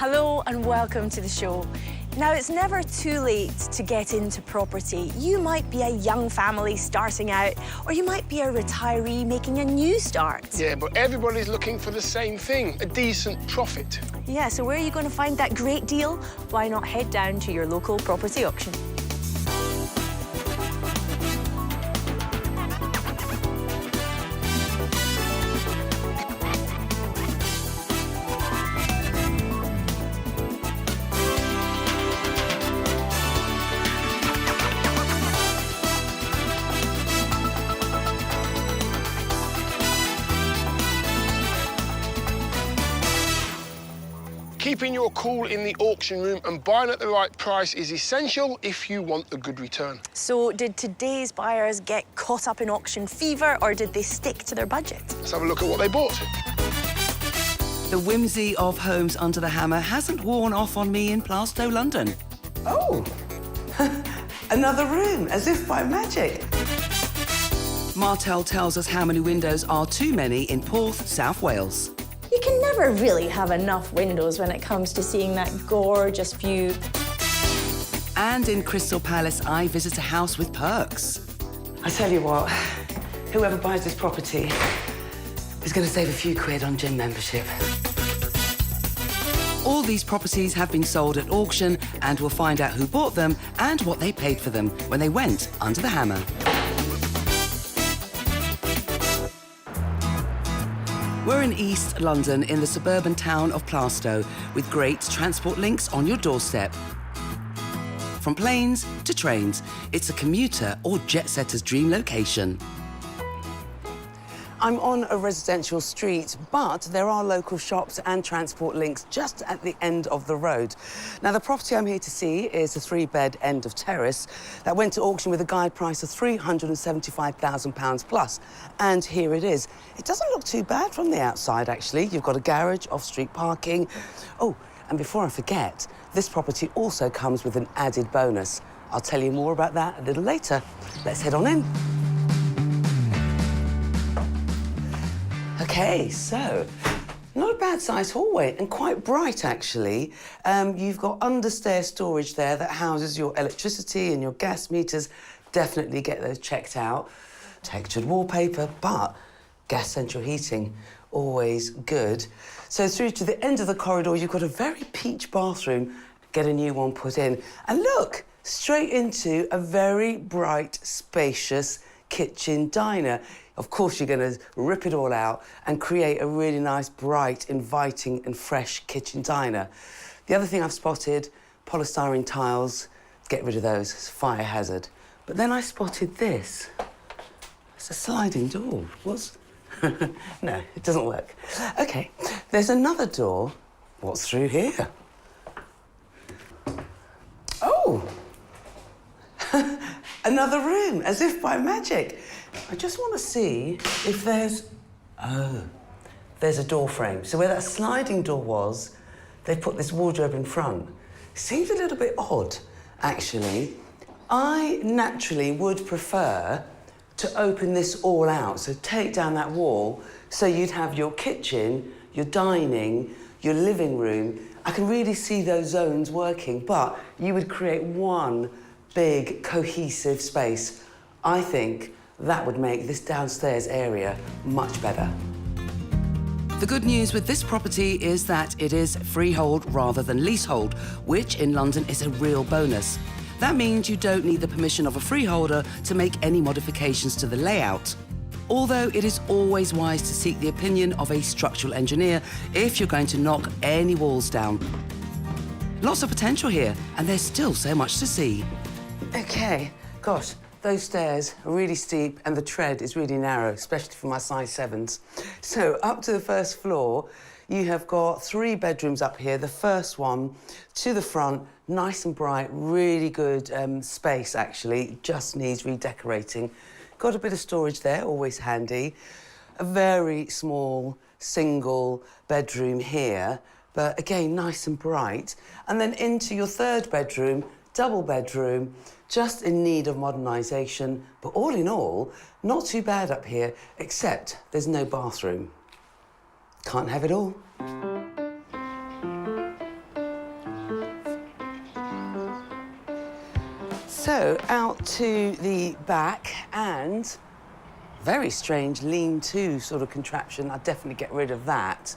Hello and welcome to the show. Now, it's never too late to get into property. You might be a young family starting out, or you might be a retiree making a new start. Yeah, but everybody's looking for the same thing, a decent profit. Yeah, so where are you going to find that great deal? Why not head down to your local property auction? Keeping your cool in the auction room and buying at the right price is essential if you want a good return. So, did today's buyers get caught up in auction fever, or did they stick to their budget? Let's have a look at what they bought. The whimsy of homes under the hammer hasn't worn off on me in Plaistow, London. Oh, another room, as if by magic. Martel tells us how many windows are too many in Porth, South Wales. You can never really have enough windows when it comes to seeing that gorgeous view. And in Crystal Palace, I visit a house with perks. I tell you what, whoever buys this property is going to save a few quid on gym membership. All these properties have been sold at auction, and we'll find out who bought them and what they paid for them when they went under the hammer. We're in East London, in the suburban town of Plaistow, with great transport links on your doorstep. From planes to trains, it's a commuter or jet-setter's dream location. I'm on a residential street, but there are local shops and transport links just at the end of the road. Now, the property I'm here to see is a three-bed end of terrace that went to auction with a guide price of £375,000 plus. And here it is. It doesn't look too bad from the outside, actually. You've got a garage, off-street parking. Oh, and before I forget, this property also comes with an added bonus. I'll tell you more about that a little later. Let's head on in. OK, so, not a bad-sized hallway, and quite bright, actually. You've got understair storage there that houses your electricity and your gas meters. Definitely get those checked out. Textured wallpaper, but gas central heating, always good. So through to the end of the corridor, you've got a very peach bathroom. Get a new one put in. And look, straight into a very bright, spacious kitchen diner. Of course, you're going to rip it all out and create a really nice, bright, inviting and fresh kitchen diner. The other thing I've spotted, polystyrene tiles. Get rid of those, it's a fire hazard. But then I spotted this. It's a sliding door. What's... No, it doesn't work. OK, there's another door. What's through here? Oh! Another room, as if by magic. I just want to see if there's... Oh, there's a door frame. So where that sliding door was, they put this wardrobe in front. Seems a little bit odd, actually. I naturally would prefer to open this all out, so take down that wall, so you'd have your kitchen, your dining, your living room. I can really see those zones working, but you would create one big, cohesive space. I think that would make this downstairs area much better. The good news with this property is that it is freehold rather than leasehold, which in London is a real bonus. That means you don't need the permission of a freeholder to make any modifications to the layout. Although it is always wise to seek the opinion of a structural engineer if you're going to knock any walls down. Lots of potential here, and there's still so much to see. OK, gosh, those stairs are really steep and the tread is really narrow, especially for my size 7s. So up to the first floor, you have got 3 bedrooms up here. The first one to the front, nice and bright, really good space, actually. Just needs redecorating. Got a bit of storage there, always handy. A very small single bedroom here, but again, nice and bright. And then into your 3rd bedroom, double bedroom, just in need of modernisation. But all in all, not too bad up here, except there's no bathroom. Can't have it all. So, out to the back and very strange lean-to sort of contraption. I'd definitely get rid of that.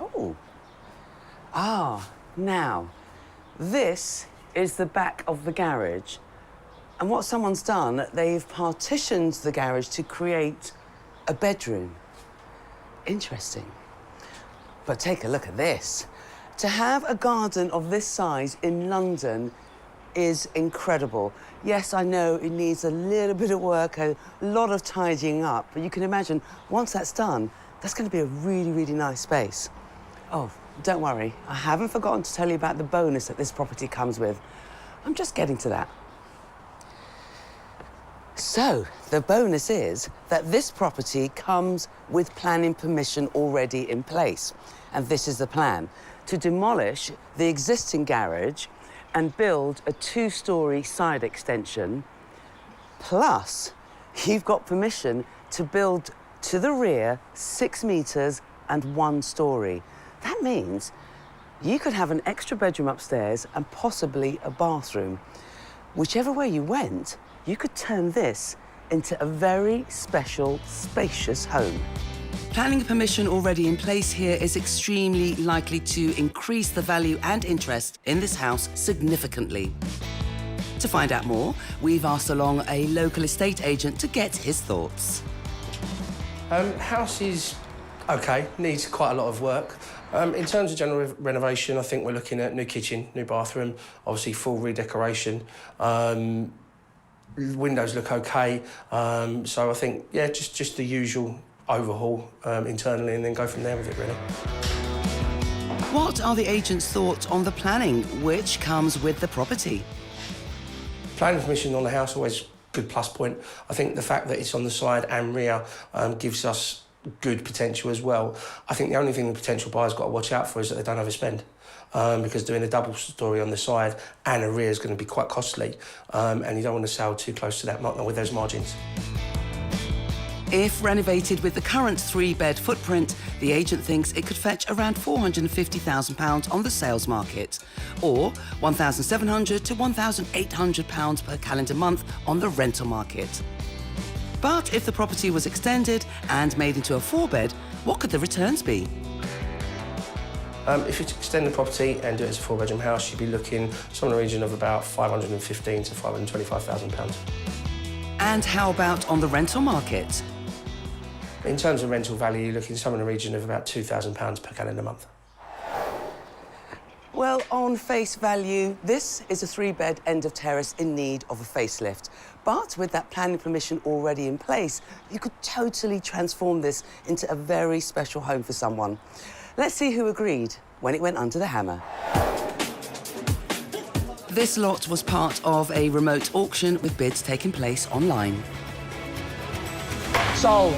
Oh. Ah, now, this is the back of the garage. And what someone's done, they've partitioned the garage to create a bedroom. Interesting. But take a look at this. To have a garden of this size in London is incredible. Yes, I know it needs a little bit of work, a lot of tidying up, but you can imagine, once that's done, that's going to be a really, really nice space. Oh, don't worry, I haven't forgotten to tell you about the bonus that this property comes with. I'm just getting to that. So, the bonus is that this property comes with planning permission already in place. And this is the plan: to demolish the existing garage and build a 2-storey side extension. Plus, you've got permission to build to the rear 6 metres and 1 storey. That means you could have an extra bedroom upstairs and possibly a bathroom. Whichever way you went, you could turn this into a very special, spacious home. Planning permission already in place here is extremely likely to increase the value and interest in this house significantly. To find out more, we've asked along a local estate agent to get his thoughts. House is okay, needs quite a lot of work. In terms of general renovation, I think we're looking at new kitchen, new bathroom, obviously full redecoration. Windows look okay, so I think, yeah, just the usual overhaul internally and then go from there with it, really. What are the agent's thoughts on the planning, which comes with the property? Planning permission on the house, always good plus point. I think the fact that it's on the side and rear gives us good potential as well. I think the only thing the potential buyer's got to watch out for is that they don't overspend. Because doing a double storey on the side and a rear is going to be quite costly, and you don't want to sell too close to that, not with those margins. If renovated with the current 3-bed footprint, the agent thinks it could fetch around £450,000 on the sales market, or £1,700 to £1,800 per calendar month on the rental market. But if the property was extended and made into a 4-bed, what could the returns be? If you extend the property and do it as a 4-bedroom house, you'd be looking somewhere in the region of about £515,000 to £525,000. And how about on the rental market? In terms of rental value, you're looking somewhere in the region of about £2,000 per calendar month. Well, on face value, this is a 3-bed end of terrace in need of a facelift. But with that planning permission already in place, you could totally transform this into a very special home for someone. Let's see who agreed when it went under the hammer. This lot was part of a remote auction with bids taking place online. Sold.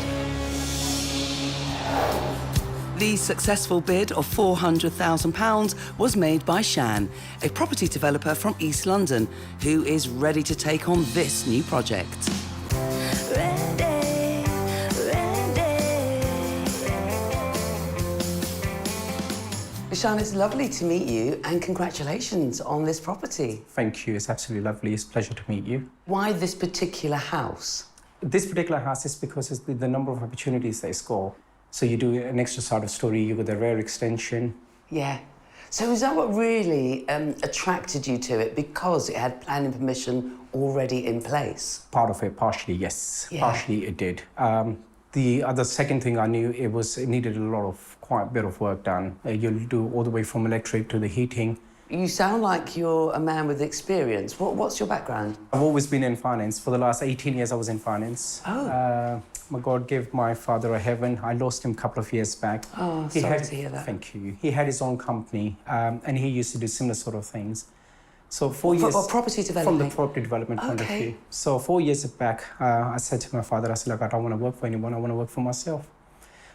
The successful bid of £400,000 was made by Shan, a property developer from East London, who is ready to take on this new project. Shan, it's lovely to meet you, and congratulations on this property. Thank you. It's absolutely lovely. It's a pleasure to meet you. Why this particular house? This particular house is because it's the number of opportunities they score. So you do an extra side of story, you got the rear extension. Yeah. So is that what really attracted you to it, because it had planning permission already in place? Part of it, partially, yes. Yeah. Partially it did. The other second thing I knew, it needed quite a bit of work done. You'll do all the way from electric to the heating. You sound like you're a man with experience. What's your background? I've always been in finance. For the last 18 years, I was in finance. Oh. My God gave my father a heaven. I lost him a couple of years back. Oh, sorry to hear that. Thank you. He had his own company, and he used to do similar sort of things. So 4 years... For property development? From the property development point of view. So 4 years back, I said to my father, I said, look, I don't want to work for anyone. I want to work for myself.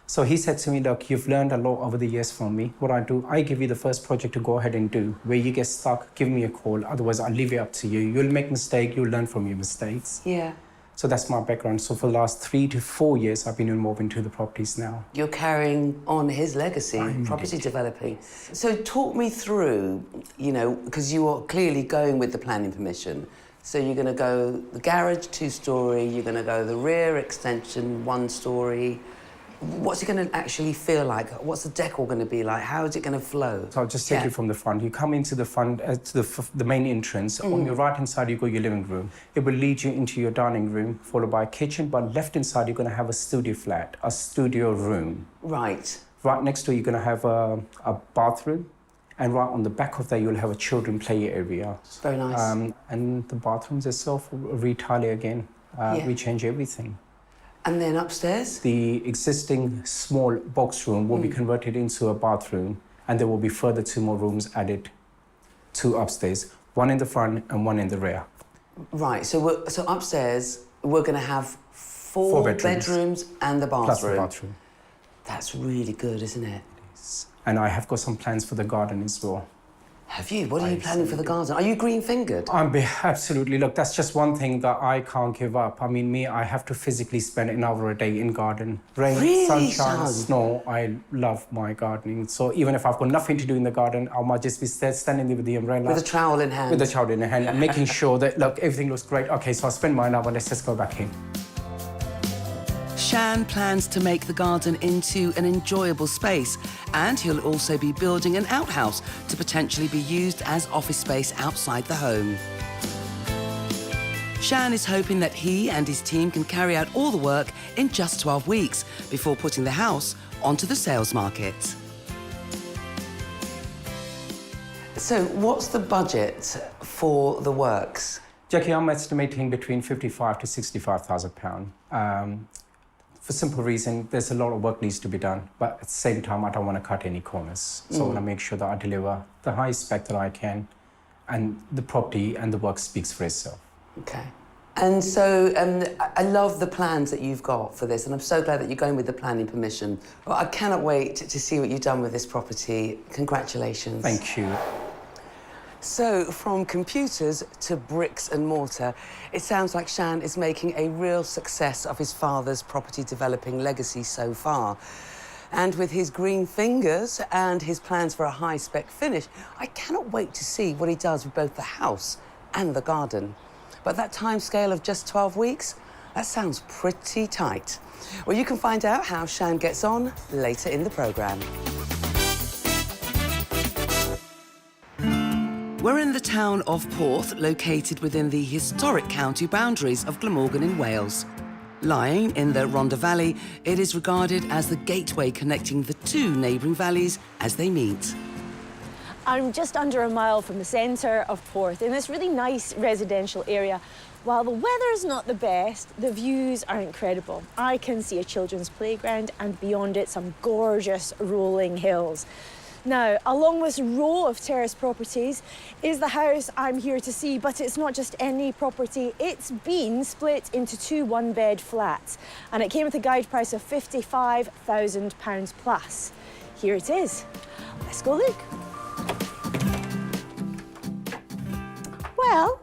So he said to me, look, you've learned a lot over the years from me. What I do, I give you the first project to go ahead and do. Where you get stuck, give me a call. Otherwise, I'll leave it up to you. You'll make mistakes. You'll learn from your mistakes. Yeah. So that's my background. So for the last 3 to 4 years, I've been involved into the properties now. You're carrying on his legacy, property developing. So talk me through, you know, because you are clearly going with the planning permission. So you're going to go the garage 2-storey, you're going to go the rear extension 1-storey. What's it going to actually feel like? What's the decor going to be like? How is it going to flow? So I'll just take you from the front. You come into the front, to the main entrance. On your right-hand side, you got your living room. It will lead you into your dining room, followed by a kitchen. But left-hand side, you're going to have a studio flat, a studio room. Right. Right next to it, you're going to have a bathroom. And right on the back of that, you'll have a children play area. Very nice. And the bathrooms itself, retile again. We change everything. And then upstairs? The existing small box room will be converted into a bathroom, and there will be further 2 more rooms added to upstairs, 1 in the front and 1 in the rear. Right, so upstairs, we're going to have 4 bedrooms and the bathroom. Plus the bathroom. That's really good, isn't it? And I have got some plans for the garden as well. Have you? What are you planning for the garden? Are you green-fingered? Absolutely. Look, that's just one thing that I can't give up. I mean, I have to physically spend an hour a day in garden. Rain, really, sunshine, snow. I love my gardening. So even if I've got nothing to do in the garden, I might just be standing there with the umbrella. With a trowel in hand. With a trowel in hand, and making sure that, look, everything looks great. OK, so I'll spend my hour. Let's just go back in. Shan plans to make the garden into an enjoyable space, and he'll also be building an outhouse to potentially be used as office space outside the home. Shan is hoping that he and his team can carry out all the work in just 12 weeks before putting the house onto the sales market. So what's the budget for the works? Jackie, I'm estimating between £55,000 to £65,000. For simple reason, there's a lot of work needs to be done, but at the same time, I don't want to cut any corners. So I want to make sure that I deliver the highest spec that I can, and the property and the work speaks for itself. Okay. And so I love the plans that you've got for this, and I'm so glad that you're going with the planning permission. Well, I cannot wait to see what you've done with this property. Congratulations. Thank you. So, from computers to bricks and mortar, it sounds like Shan is making a real success of his father's property developing legacy so far. And with his green fingers and his plans for a high-spec finish, I cannot wait to see what he does with both the house and the garden. But that timescale of just 12 weeks, that sounds pretty tight. Well, you can find out how Shan gets on later in the programme. We're in the town of Porth, located within the historic county boundaries of Glamorgan in Wales. Lying in the Rhondda Valley, it is regarded as the gateway connecting the 2 neighbouring valleys as they meet. I'm just under a mile from the centre of Porth in this really nice residential area. While the weather's not the best, the views are incredible. I can see a children's playground and beyond it some gorgeous rolling hills. Now, along this row of terrace properties is the house I'm here to see, but it's not just any property. It's been split into 2 one-bed flats, and it came with a guide price of £55,000 plus. Here it is. Let's go look. Well,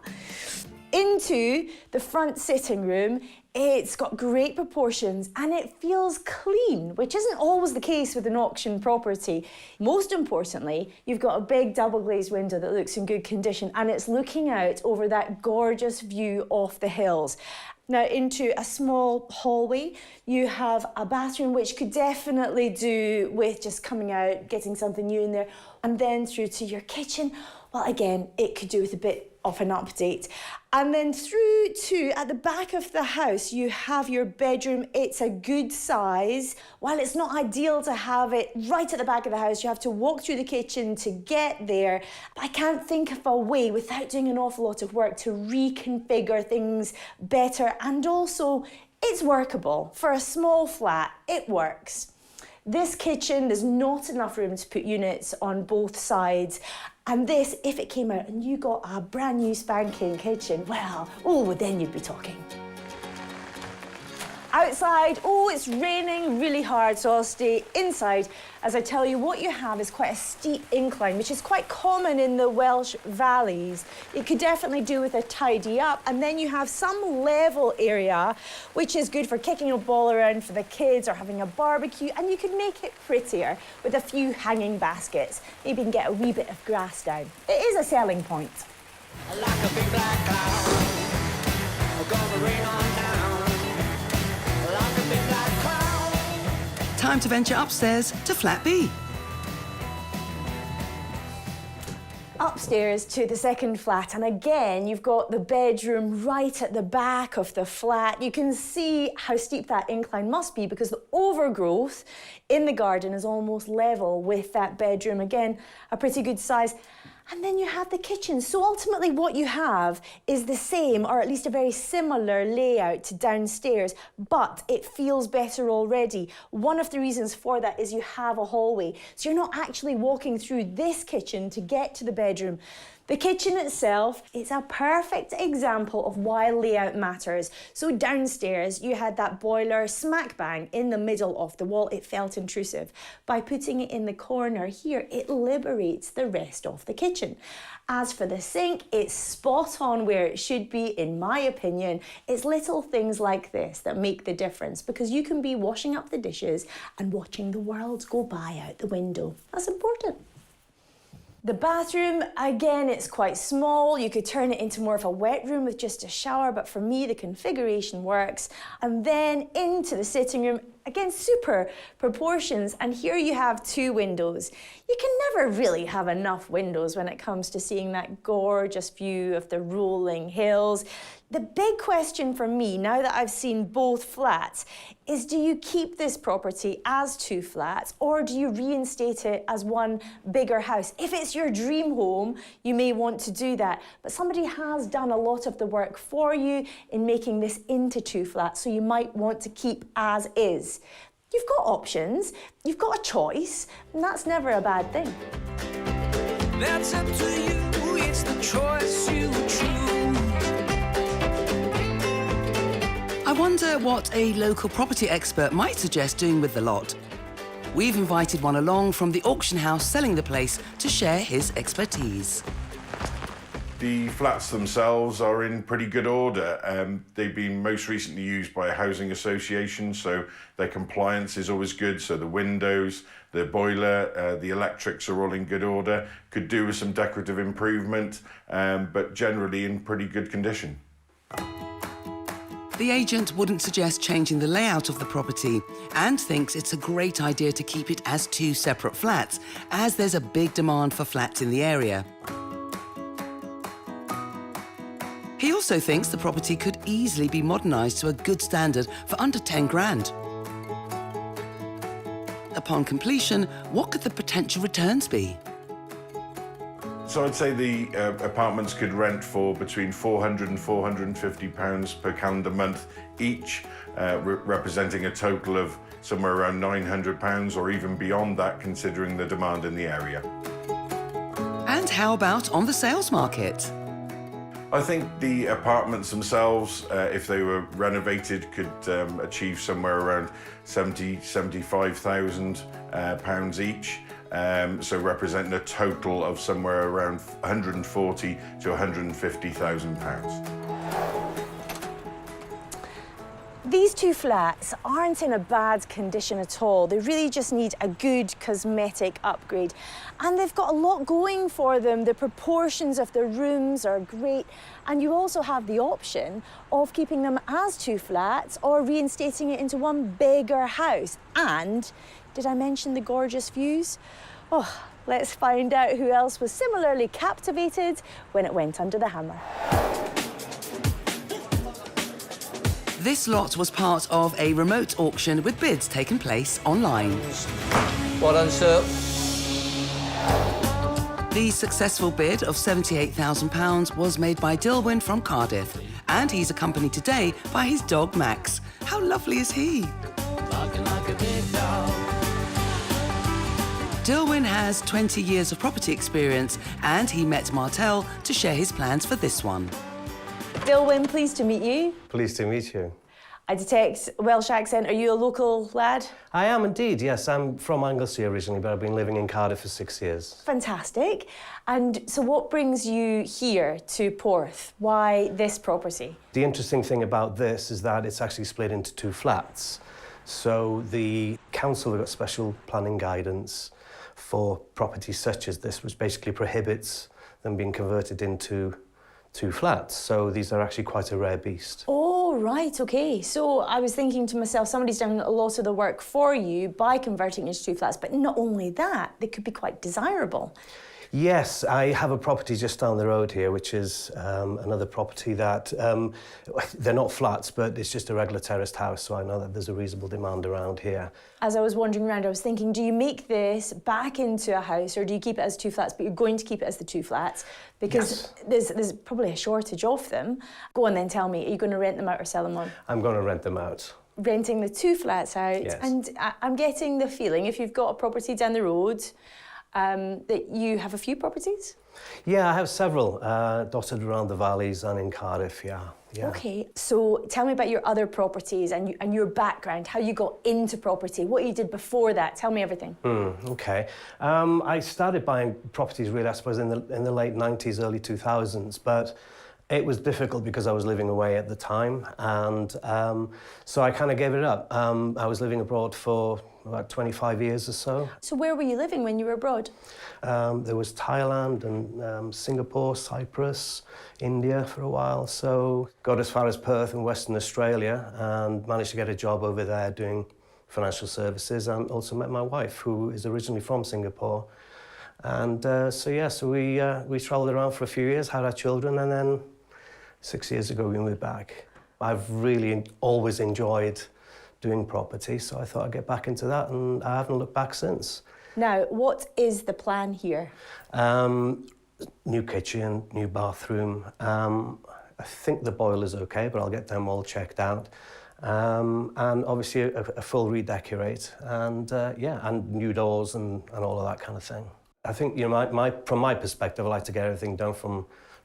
into the front sitting room. It's got great proportions and it feels clean, which isn't always the case with an auction property. Most importantly, you've got a big double glazed window that looks in good condition and it's looking out over that gorgeous view off the hills. Now, into a small hallway, you have a bathroom which could definitely do with just coming out, getting something new in there, and then through to your kitchen. Well, again, it could do with a bit of an update. And then through to, at the back of the house, you have your bedroom. It's a good size. While it's not ideal to have it right at the back of the house, you have to walk through the kitchen to get there. But I can't think of a way, without doing an awful lot of work, to reconfigure things better. And also, it's workable. For a small flat, it works. This kitchen, there's not enough room to put units on both sides. And this, if it came out and you got a brand new spanking kitchen, well, oh, then you'd be talking. Outside, oh, it's raining really hard, so I'll stay inside. As I tell you, what you have is quite a steep incline, which is quite common in the Welsh valleys. It could definitely do with a tidy up. And then you have some level area, which is good for kicking a ball around for the kids or having a barbecue. And you can make it prettier with a few hanging baskets. Maybe you can get a wee bit of grass down. It is a selling point. Like a big black cloud. Time to venture upstairs to flat B. Upstairs to the second flat, and again you've got the bedroom right at the back of the flat. You can see how steep that incline must be because the overgrowth in the garden is almost level with that bedroom. Again, a pretty good size. And then you have the kitchen. So ultimately what you have is the same, or at least a very similar layout to downstairs, but it feels better already. One of the reasons for that is you have a hallway. So you're not actually walking through this kitchen to get to the bedroom. The kitchen itself, it's a perfect example of why layout matters. So downstairs, you had that boiler smack bang in the middle of the wall. It felt intrusive. By putting it in the corner here, it liberates the rest of the kitchen. As for the sink, it's spot on where it should be, in my opinion. It's little things like this that make the difference because you can be washing up the dishes and watching the world go by out the window. That's important. The bathroom, again, it's quite small. You could turn it into more of a wet room with just a shower, but for me, the configuration works. And then into the sitting room, again, super proportions. And here you have 2 windows. You can never really have enough windows when it comes to seeing that gorgeous view of the rolling hills. The big question for me, now that I've seen both flats, is do you keep this property as 2 flats or do you reinstate it as one bigger house? If it's your dream home, you may want to do that, but somebody has done a lot of the work for you in making this into 2 flats, so you might want to keep as is. You've got options, you've got a choice, and that's never a bad thing. That's up to you, it's the choice you choose. I wonder what a local property expert might suggest doing with the lot. We've invited one along from the auction house selling the place to share his expertise. The flats themselves are in pretty good order. They've been most recently used by a housing association, so their compliance is always good. So the windows, the boiler, the electrics are all in good order. Could do with some decorative improvement, but generally in pretty good condition. The agent wouldn't suggest changing the layout of the property and thinks it's a great idea to keep it as 2 separate flats, as there's a big demand for flats in the area. He also thinks the property could easily be modernised to a good standard for under 10 grand. Upon completion, what could the potential returns be? So I'd say the apartments could rent for between £400 and £450 per calendar month each, representing a total of somewhere around £900 or even beyond that, considering the demand in the area. And how about on the sales market? I think the apartments themselves, if they were renovated, could achieve somewhere around £75,000 each. So representing a total of somewhere around £140,000 to £150,000. These 2 flats aren't in a bad condition at all. They really just need a good cosmetic upgrade. And they've got a lot going for them. The proportions of the rooms are great. And you also have the option of keeping them as 2 flats or reinstating it into one bigger house. And did I mention the gorgeous views? Oh, let's find out who else was similarly captivated when it went under the hammer. This lot was part of a remote auction with bids taking place online. Well done, sir. The successful bid of £78,000 was made by Dilwyn from Cardiff, and he's accompanied today by his dog Max. How lovely is he? Dilwyn has 20 years of property experience, and he met Martel to share his plans for this one. Dilwyn, pleased to meet you. Pleased to meet you. I detect Welsh accent. Are you a local lad? I am indeed, yes. I'm from Anglesey originally, but I've been living in Cardiff for 6 years. Fantastic. And so what brings you here to Porth? Why this property? The interesting thing about this is that it's actually split into 2 flats. So the council have got special planning guidance for properties such as this, which basically prohibits them being converted into 2 flats. So these are actually quite a rare beast. Oh, right, okay. So I was thinking to myself, somebody's done a lot of the work for you by converting into 2 flats, but not only that, they could be quite desirable. Yes, I have a property just down the road here, which is another property that, they're not flats, but it's just a regular terraced house, so I know that there's a reasonable demand around here. As I was wandering around, I was thinking, do you make this back into a house, or do you keep it as 2 flats, but you're going to keep it as the 2 flats? Because there's probably a shortage of them. Go on then, tell me, are you going to rent them out or sell them on? I'm going to rent them out. Renting the 2 flats out. Yes. And I'm getting the feeling, if you've got a property down the road, that you have a few properties? Yeah, I have several dotted around the valleys and in Cardiff, yeah. Okay, so tell me about your other properties and your background, how you got into property, what you did before that. Tell me everything. Okay. I started buying properties really, I suppose, in the late 90s, early 2000s, but it was difficult because I was living away at the time, and so I kind of gave it up. I was living abroad for about 25 years or so. So where were you living when you were abroad? There was Thailand and Singapore, Cyprus, India for a while. So got as far as Perth in Western Australia and managed to get a job over there doing financial services, and also met my wife, who is originally from Singapore. And so we travelled around for a few years, had our children, and then 6 years ago we moved back. I've really always enjoyed doing property, so I thought I'd get back into that, and I haven't looked back since. Now, what is the plan here? New kitchen, new bathroom. I think the boiler's okay, but I'll get them all checked out. And obviously a full redecorate, and and new doors and all of that kind of thing. I think, you know, from my perspective, I like to get everything done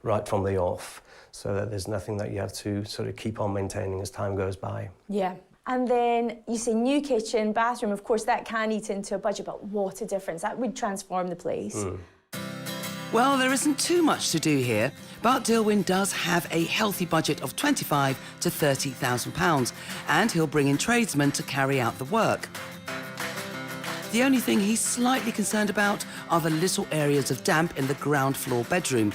right from the off, so that there's nothing that you have to sort of keep on maintaining as time goes by. Yeah. And then you say new kitchen, bathroom, of course that can eat into a budget, but what a difference. That would transform the place. Well, there isn't too much to do here, but Dilwyn does have a healthy budget of £25,000 to £30,000, and he'll bring in tradesmen to carry out the work. The only thing he's slightly concerned about are the little areas of damp in the ground floor bedroom.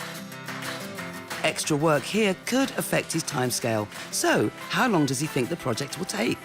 Extra work here could affect his timescale. So, how long does he think the project will take?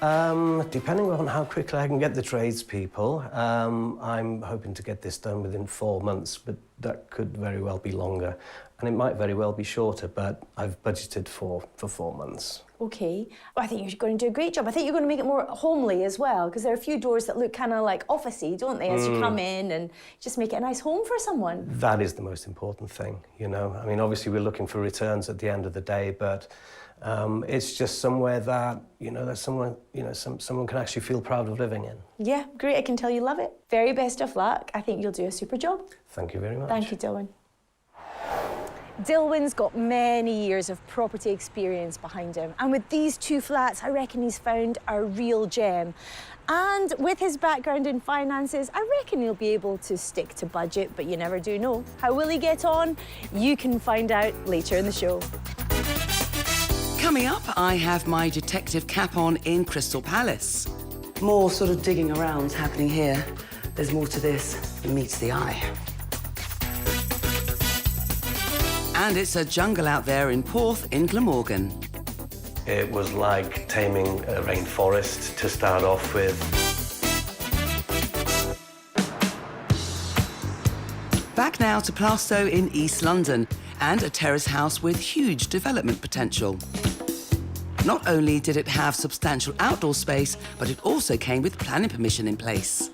Depending on how quickly I can get the tradespeople, I'm hoping to get this done within 4 months, but that could very well be longer. And it might very well be shorter, but I've budgeted for 4 months. Okay. Well, I think you're going to do a great job. I think you're going to make it more homely as well, because there are a few doors that look kind of like officey, don't they, as you come in, and just make it a nice home for someone. That is the most important thing, you know. I mean, obviously we're looking for returns at the end of the day, but it's just somewhere that, you know, that someone, you know, someone can actually feel proud of living in. Yeah, great. I can tell you love it. Very best of luck. I think you'll do a super job. Thank you very much. Thank you, Dilwyn. Dilwyn's got many years of property experience behind him, and with these 2 flats, I reckon he's found a real gem. And with his background in finances, I reckon he'll be able to stick to budget, but you never do know. How will he get on? You can find out later in the show. Coming up, I have my detective cap on in Crystal Palace. More sort of digging around happening here. There's more to this than meets the eye. And it's a jungle out there in Porth in Glamorgan. It was like taming a rainforest to start off with. Back now to Plaistow in East London, and a terrace house with huge development potential. Not only did it have substantial outdoor space, but it also came with planning permission in place.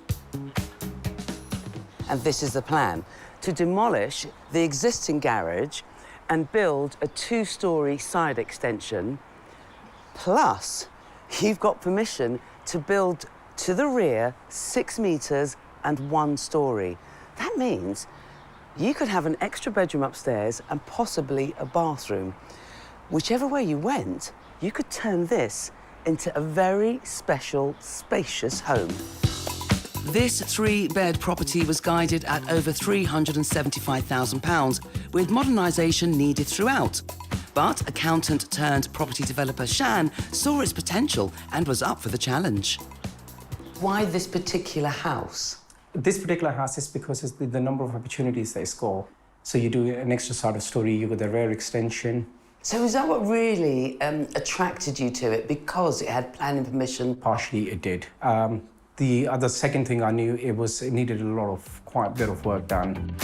And this is the plan: to demolish the existing garage and build a 2-storey side extension. Plus, you've got permission to build to the rear 6 metres and 1 storey. That means you could have an extra bedroom upstairs and possibly a bathroom. Whichever way you went, you could turn this into a very special, spacious home. This 3-bed property was guided at over £375,000, with modernisation needed throughout. But accountant-turned-property developer Shan saw its potential and was up for the challenge. Why this particular house? This particular house is because it's the number of opportunities they score. So you do an extra side of story, you got the rear extension. So is that what really attracted you to it, because it had planning permission? Partially it did. The other second thing I knew, it needed quite a bit of work done.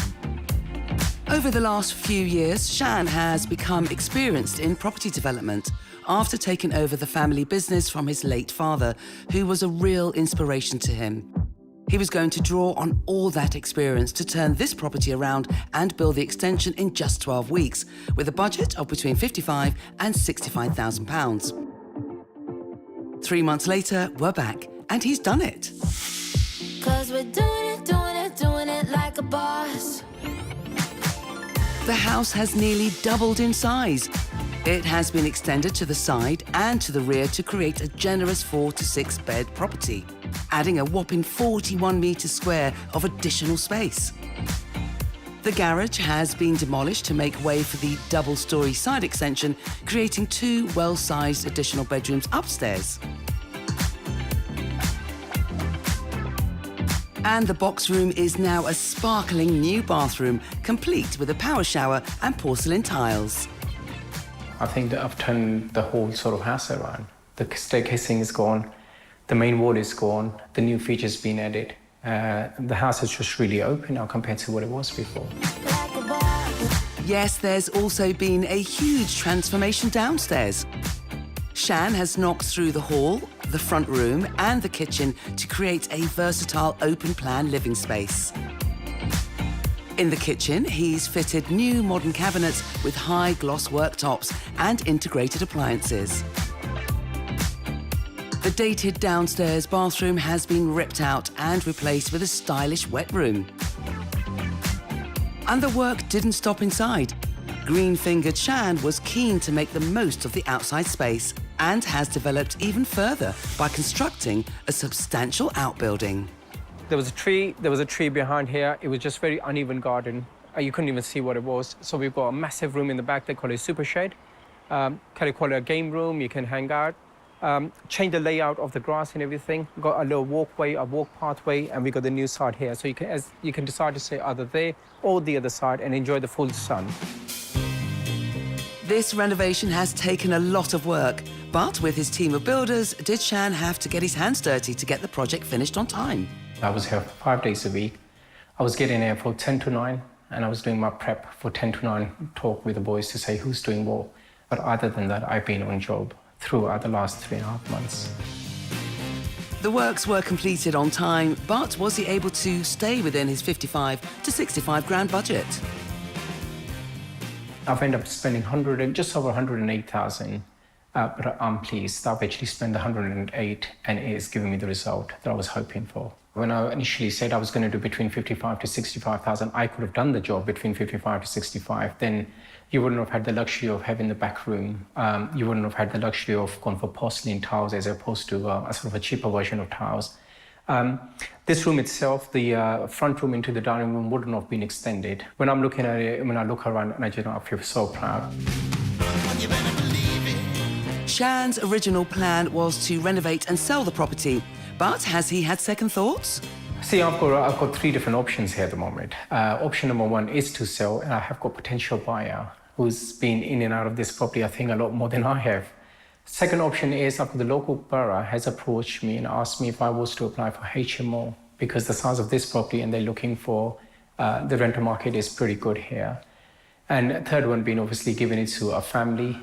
Over the last few years, Shan has become experienced in property development after taking over the family business from his late father, who was a real inspiration to him. He was going to draw on all that experience to turn this property around and build the extension in just 12 weeks, with a budget of between £55,000 and £65,000. 3 months later, we're back, and he's done it. 'Cause we're doing it like a boss. The house has nearly doubled in size. It has been extended to the side and to the rear to create a generous 4 to 6 bed property, adding a whopping 41 metres square of additional space. The garage has been demolished to make way for the double-storey side extension, creating 2 well-sized additional bedrooms upstairs. And the box room is now a sparkling new bathroom, complete with a power shower and porcelain tiles. I think that I've turned the whole sort of house around. The staircasing is gone, the main wall is gone, the new features been added. The house is just really open now compared to what it was before. Yes, there's also been a huge transformation downstairs. Shan has knocked through the hall, the front room and the kitchen to create a versatile open-plan living space. In the kitchen, he's fitted new modern cabinets with high gloss worktops and integrated appliances. The dated downstairs bathroom has been ripped out and replaced with a stylish wet room. And the work didn't stop inside. Green-fingered Shan was keen to make the most of the outside space and has developed even further by constructing a substantial outbuilding. There was a tree behind here. It was just very uneven garden. You couldn't even see what it was. So we've got a massive room in the back. They call it a super shade. Kind of call it a game room. You can hang out. Change the layout of the grass and everything. We've got a little walkway, a walk pathway, and we got the new side here. So you can decide to stay either there or the other side and enjoy the full sun. This renovation has taken a lot of work, but with his team of builders, did Shan have to get his hands dirty to get the project finished on time? I was here 5 days a week. I was getting here for 10 to 9, and I was doing my prep for 10 to 9, talk with the boys to say who's doing what. But other than that, I've been on job throughout the last 3.5 months. The works were completed on time, but was he able to stay within his 55 to 65 grand budget? I've ended up spending just over 108,000, but I'm pleased. I've actually spent 108, and it is giving me the result that I was hoping for. When I initially said I was going to do between 55 to 65,000, I could have done the job between 55 to 65. Then you wouldn't have had the luxury of having the back room. You wouldn't have had the luxury of going for porcelain tiles as opposed to a sort of a cheaper version of tiles. This room itself, the front room into the dining room wouldn't have been extended. When I'm looking at it, when I look around, and I feel so proud. Shan's original plan was to renovate and sell the property, but has he had second thoughts? See, I've got 3 different options here at the moment. Option number 1 is to sell, and I have got potential buyer who's been in and out of this property, I think, a lot more than I have. Second option is the local borough has approached me and asked me if I was to apply for HMO because the size of this property and they're looking for, the rental market is pretty good here. And third one being obviously giving it to a family.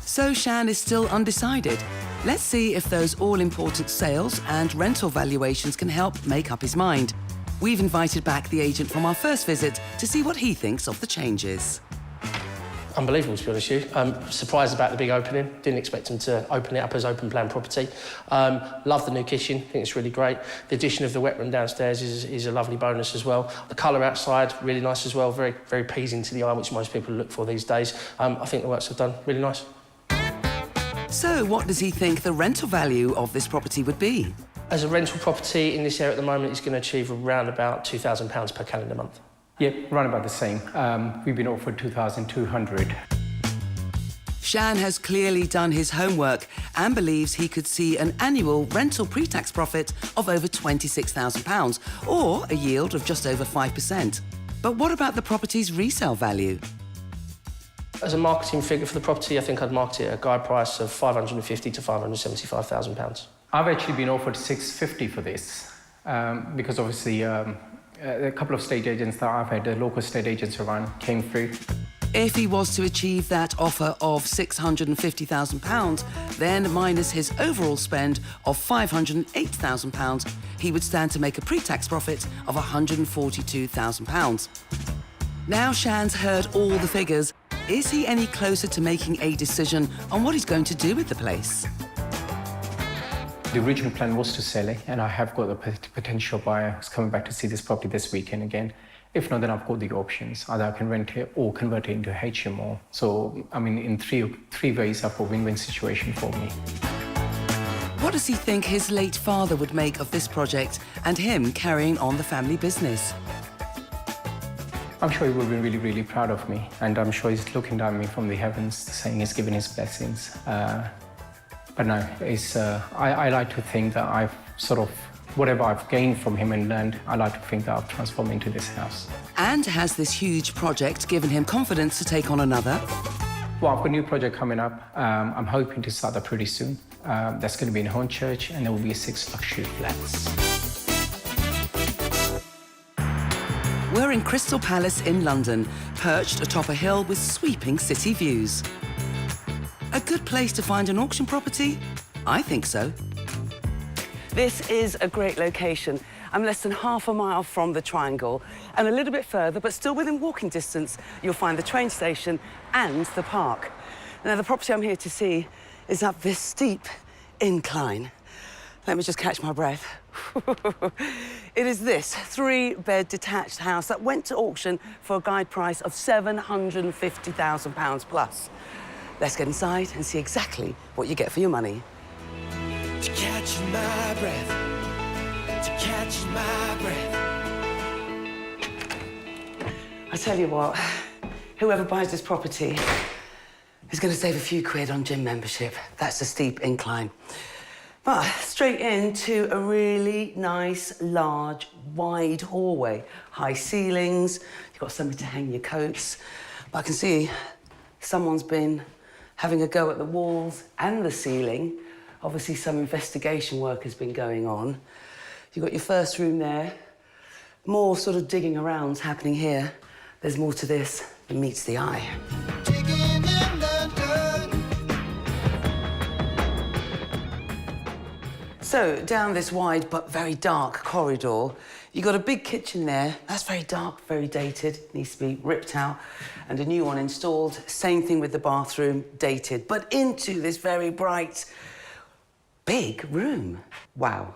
So Shan is still undecided. Let's see if those all-important sales and rental valuations can help make up his mind. We've invited back the agent from our first visit to see what he thinks of the changes. Unbelievable, to be honest with you. Surprised about the big opening. Didn't expect them to open it up as open plan property. Love the new kitchen. Think it's really great. The addition of the wet room downstairs is a lovely bonus as well. The colour outside, really nice as well. Very, very pleasing to the eye, which most people look for these days. I think the works are done really nice. So what does he think the rental value of this property would be? As a rental property in this area at the moment, it's going to achieve around about £2,000 per calendar month. Yeah, around about the same. We've been offered 2,200. Shan has clearly done his homework and believes he could see an annual rental pre-tax profit of over £26,000 or a yield of just over 5%. But what about the property's resale value? As a marketing figure for the property, I think I'd market it at a guide price of £550,000 to £575,000. I've actually been offered £650,000 for this because obviously a couple of estate agents that I've had, the local estate agents around, came through. If he was to achieve that offer of £650,000, then minus his overall spend of £508,000, he would stand to make a pre-tax profit of £142,000. Now Shan's heard all the figures, is he any closer to making a decision on what he's going to do with the place? The original plan was to sell it, and I have got a potential buyer who's coming back to see this property this weekend again. If not, then I've got the options. Either I can rent it or convert it into HMO. So, I mean, in three ways, I've got a win-win situation for me. What does he think his late father would make of this project and him carrying on the family business? I'm sure he will be really, really proud of me. And I'm sure he's looking down at me from the heavens, saying he's given his blessings. But no, I like to think that I've sort of, whatever I've gained from him and learned, I like to think that I've transformed into this house. And has this huge project given him confidence to take on another? Well, I've got a new project coming up. I'm hoping to start that pretty soon. That's going to be in Hornchurch, and there will be 6 luxury flats. We're in Crystal Palace in London, perched atop a hill with sweeping city views. A good place to find an auction property? I think so. This is a great location. I'm less than half a mile from the Triangle, and a little bit further, but still within walking distance, you'll find the train station and the park. Now, the property I'm here to see is up this steep incline. Let me just catch my breath. It is this 3-bed detached house that went to auction for a guide price of £750,000 plus. Let's get inside and see exactly what you get for your money. To catch my breath, to catch my breath. I tell you what, whoever buys this property is going to save a few quid on gym membership. That's a steep incline. But straight into a really nice, large, wide hallway. High ceilings, you've got somewhere to hang your coats. But I can see someone's been having a go at the walls and the ceiling. Obviously, some investigation work has been going on. You've got your first room there. More sort of digging around happening here. There's more to this than meets the eye. So, down this wide but very dark corridor, you've got a big kitchen there. That's very dark, very dated, needs to be ripped out, and a new one installed. Same thing with the bathroom, dated. But into this very bright, big room. Wow.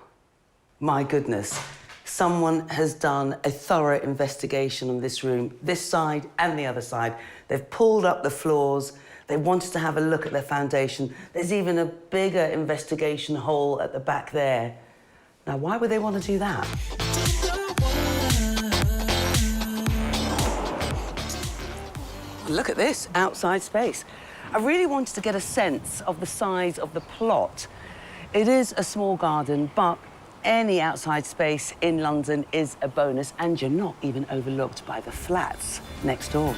My goodness. Someone has done a thorough investigation on this room, this side and the other side. They've pulled up the floors. They wanted to have a look at their foundation. There's even a bigger investigation hole at the back there. Now, why would they want to do that? Look at this outside space. I really wanted to get a sense of the size of the plot. It is a small garden, but any outside space in London is a bonus, and you're not even overlooked by the flats next door.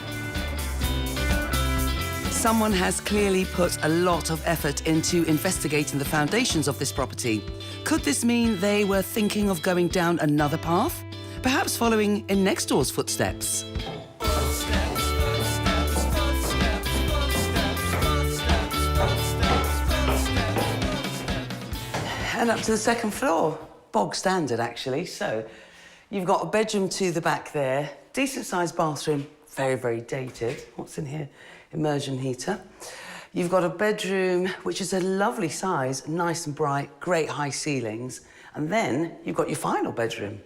Someone has clearly put a lot of effort into investigating the foundations of this property. Could this mean they were thinking of going down another path? Perhaps following in next door's footsteps? And up to the second floor. Bog standard, actually. So, you've got a bedroom to the back there, decent-sized bathroom, very, very dated. What's in here? Immersion heater. You've got a bedroom, which is a lovely size, nice and bright, great high ceilings. And then you've got your final bedroom.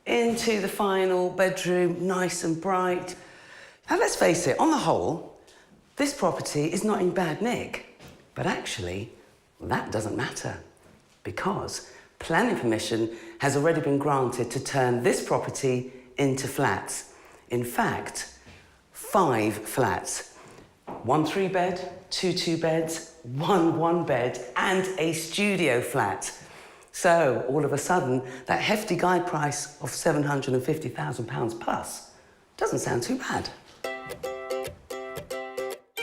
Into the final bedroom, nice and bright. Now, let's face it, on the whole, this property is not in bad nick. But actually, that doesn't matter, because planning permission has already been granted to turn this property into flats. In fact, 5 flats. 1 3-bed, 2 2-beds, 1 1-bed, and a studio flat. So, all of a sudden, that hefty guide price of £750,000 plus doesn't sound too bad.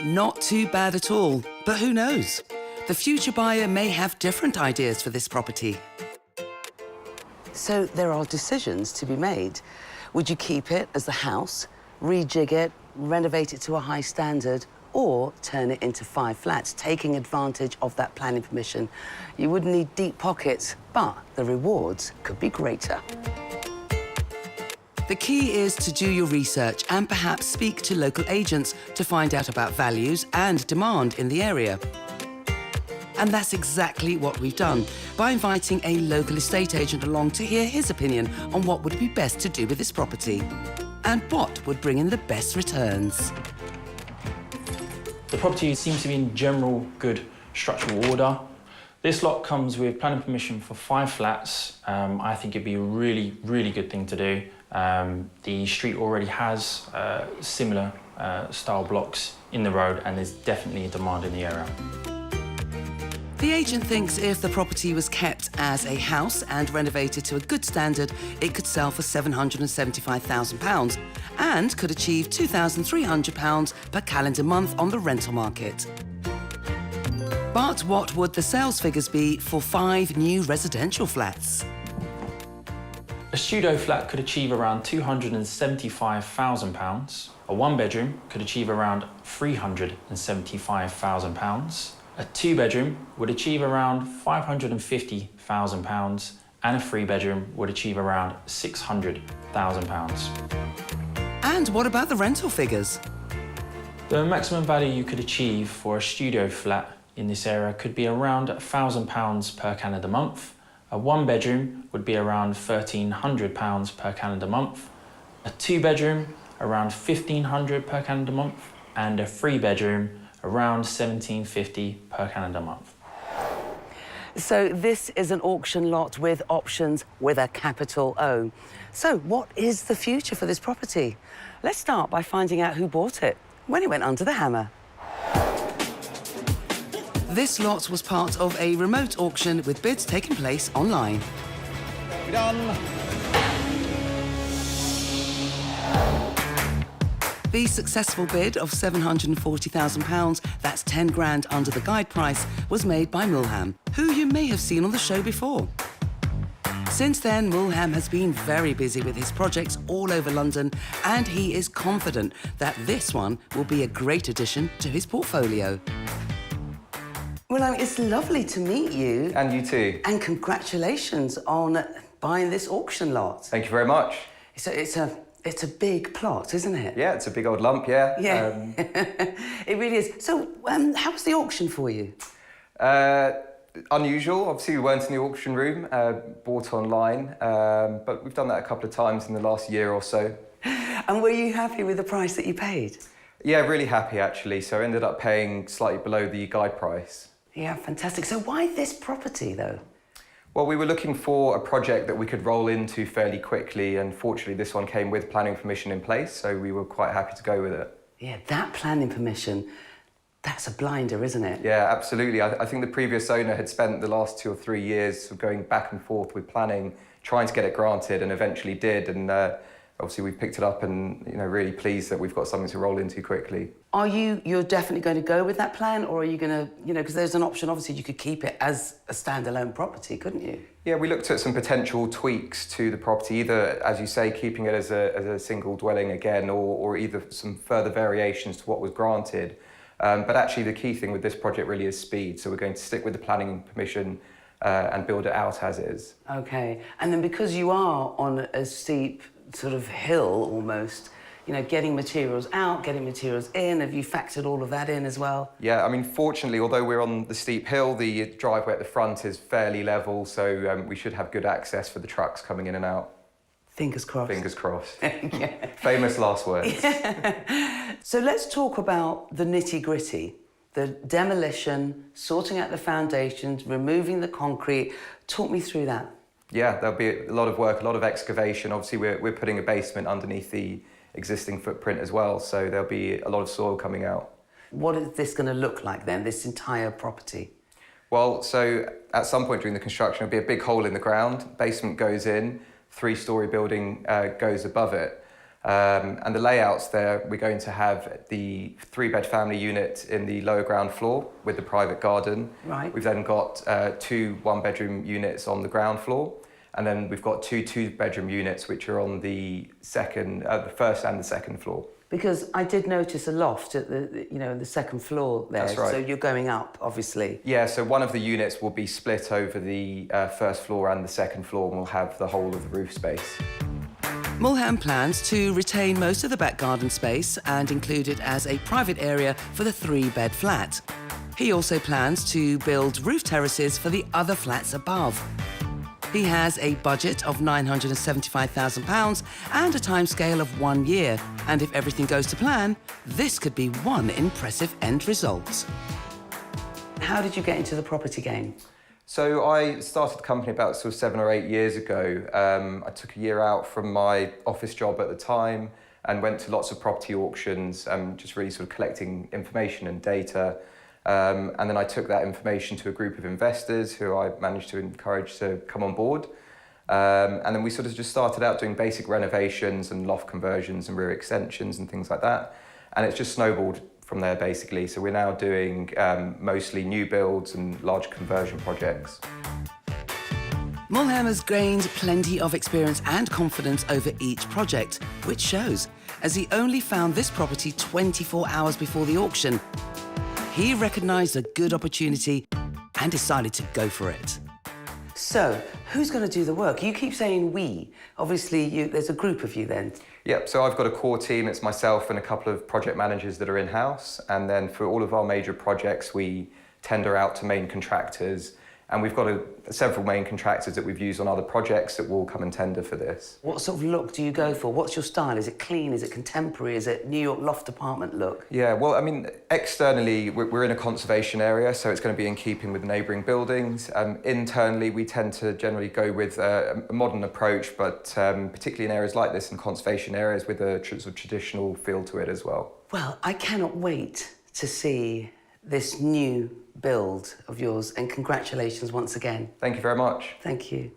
Not too bad at all, but who knows? The future buyer may have different ideas for this property. So there are decisions to be made. Would you keep it as the house, rejig it, renovate it to a high standard, or turn it into 5 flats, taking advantage of that planning permission? You would need deep pockets, but the rewards could be greater. The key is to do your research and perhaps speak to local agents to find out about values and demand in the area. And that's exactly what we've done by inviting a local estate agent along to hear his opinion on what would be best to do with this property and what would bring in the best returns. The property seems to be in general good structural order. This lot comes with planning permission for 5 flats. I think it'd be a really, really good thing to do. The street already has similar style blocks in the road, and there's definitely a demand in the area. The agent thinks if the property was kept as a house and renovated to a good standard, it could sell for £775,000 and could achieve £2,300 per calendar month on the rental market. But what would the sales figures be for 5 new residential flats? A studio flat could achieve around £275,000. A 1-bedroom could achieve around £375,000. A 2-bedroom would achieve around £550,000, and a 3-bedroom would achieve around £600,000. And what about the rental figures? The maximum value you could achieve for a studio flat in this area could be around £1,000 per calendar month. A 1-bedroom would be around £1,300 per calendar month. A 2-bedroom, around £1,500 per calendar month, and a 3-bedroom, around £1,750 per calendar month. So this is an auction lot with options with a capital O. So what is the future for this property? Let's start by finding out who bought it when it went under the hammer. This lot was part of a remote auction with bids taking place online. We're done. The successful bid of £740,000, that's 10 grand under the guide price, was made by Mulham, who you may have seen on the show before. Since then, Mulham has been very busy with his projects all over London, and he is confident that this one will be a great addition to his portfolio. Well, it's lovely to meet you. And you too. And congratulations on buying this auction lot. Thank you very much. It's a big plot, isn't it? Yeah, it's a big old lump, yeah. Yeah, it really is. So, how was the auction for you? Unusual. Obviously, we weren't in the auction room, bought online, but we've done that a couple of times in the last year or so. And were you happy with the price that you paid? Yeah, really happy, actually. So I ended up paying slightly below the guide price. Yeah, fantastic. So why this property, though? Well, we were looking for a project that we could roll into fairly quickly, and fortunately this one came with planning permission in place, so we were quite happy to go with it. Yeah, that planning permission, that's a blinder, isn't it? Yeah, absolutely. I think the previous owner had spent the last 2 or 3 years sort of going back and forth with planning, trying to get it granted, and eventually did, and obviously we've picked it up and, really pleased that we've got something to roll into quickly. Are you're definitely going to go with that plan, or are you going to, because there's an option, obviously you could keep it as a standalone property, couldn't you? Yeah, we looked at some potential tweaks to the property, either, as you say, keeping it as a single dwelling again, or either some further variations to what was granted. But actually the key thing with this project really is speed, so we're going to stick with the planning permission and build it out as is. Okay, and then because you are on a steep sort of hill almost, getting materials out, getting materials in, have you factored all of that in as well? Yeah, I mean, fortunately, although we're on the steep hill, the driveway at the front is fairly level, so we should have good access for the trucks coming in and out. Fingers crossed. Fingers crossed. Yeah. Famous last words. Yeah. So let's talk about the nitty-gritty, the demolition, sorting out the foundations, removing the concrete. Talk me through that. Yeah, there'll be a lot of work, a lot of excavation. Obviously, we're putting a basement underneath the existing footprint as well, so there'll be a lot of soil coming out. What is this going to look like then, this entire property? Well, so at some point during the construction, there'll be a big hole in the ground, basement goes in, 3-storey building goes above it. And the layouts there, we're going to have the 3-bed family unit in the lower ground floor with the private garden. Right. We've then got 2 1-bedroom units on the ground floor. And then we've got 2 2-bedroom units, which are on the first and the second floor. Because I did notice a loft at the second floor there. That's right. So you're going up, obviously. Yeah, so one of the units will be split over the first floor and the second floor, and we'll have the whole of the roof space. Mulham plans to retain most of the back garden space and include it as a private area for the 3-bed flat. He also plans to build roof terraces for the other flats above. He has a budget of £975,000 and a timescale of 1 year. And if everything goes to plan, this could be one impressive end result. How did you get into the property game? So I started the company about sort of 7 or 8 years ago. I took a year out from my office job at the time and went to lots of property auctions, just really sort of collecting information and data. And then I took that information to a group of investors who I managed to encourage to come on board. And then we sort of just started out doing basic renovations and loft conversions and rear extensions and things like that. And it's just snowballed from there, basically. So we're now doing mostly new builds and large conversion projects. Mulham has gained plenty of experience and confidence over each project, which shows, as he only found this property 24 hours before the auction. He recognised a good opportunity and decided to go for it. So, who's going to do the work? You keep saying we. Obviously, there's a group of you then. Yep, so I've got a core team. It's myself and a couple of project managers that are in-house. And then for all of our major projects, we tender out to main contractors. And we've got several main contractors that we've used on other projects that will come and tender for this. What sort of look do you go for? What's your style? Is it clean? Is it contemporary? Is it New York loft apartment look? Yeah, well, I mean, externally, we're in a conservation area, so it's going to be in keeping with neighbouring buildings. Internally, we tend to generally go with a modern approach, but particularly in areas like this, in conservation areas, with a sort of traditional feel to it as well. Well, I cannot wait to see this new build of yours, and congratulations once again. Thank you very much. Thank you.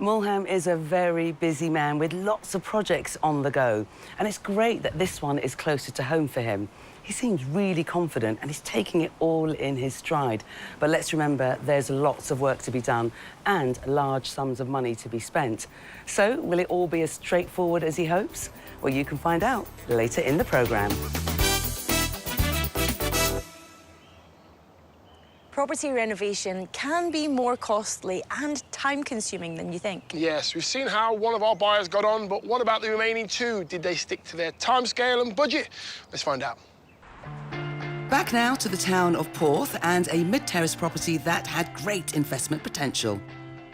Mulham is a very busy man with lots of projects on the go, and it's great that this one is closer to home for him. He seems really confident and he's taking it all in his stride. But let's remember, there's lots of work to be done and large sums of money to be spent. So, will it all be as straightforward as he hopes? Well, you can find out later in the programme. Property renovation can be more costly and time-consuming than you think. Yes, we've seen how one of our buyers got on, but what about the remaining 2? Did they stick to their timescale and budget? Let's find out. Back now to the town of Porth and a mid-terrace property that had great investment potential.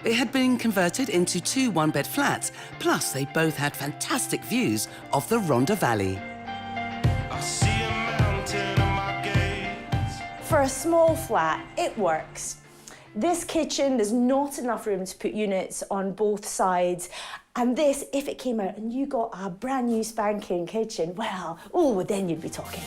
It had been converted into 2 one-bed flats, plus they both had fantastic views of the Rhondda Valley. I see a mountain on my gates. For a small flat, it works. This kitchen, there's not enough room to put units on both sides. And this, if it came out and you got a brand new spanking kitchen, well, oh, then you'd be talking.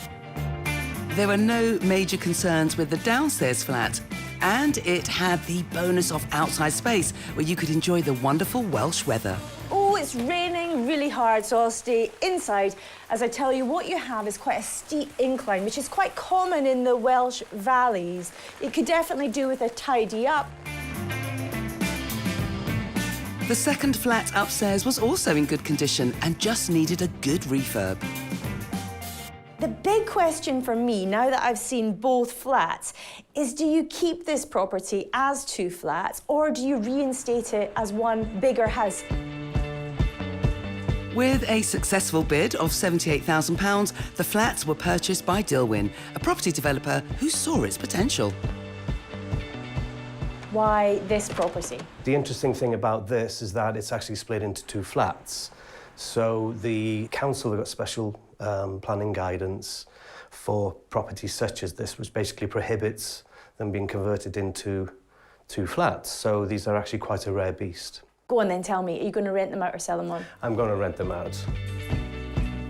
There were no major concerns with the downstairs flat, and it had the bonus of outside space where you could enjoy the wonderful Welsh weather. Oh, it's raining really hard, so I'll stay inside. As I tell you, what you have is quite a steep incline, which is quite common in the Welsh valleys. It could definitely do with a tidy up. The second flat upstairs was also in good condition and just needed a good refurb. The big question for me, now that I've seen both flats, is do you keep this property as 2 flats or do you reinstate it as one bigger house? With a successful bid of £78,000, the flats were purchased by Dilwyn, a property developer who saw its potential. Why this property? The interesting thing about this is that it's actually split into 2 flats. So the council have got special planning guidance for properties such as this, which basically prohibits them being converted into 2 flats. So these are actually quite a rare beast. Go on then, tell me, are you going to rent them out or sell them on? I'm going to rent them out.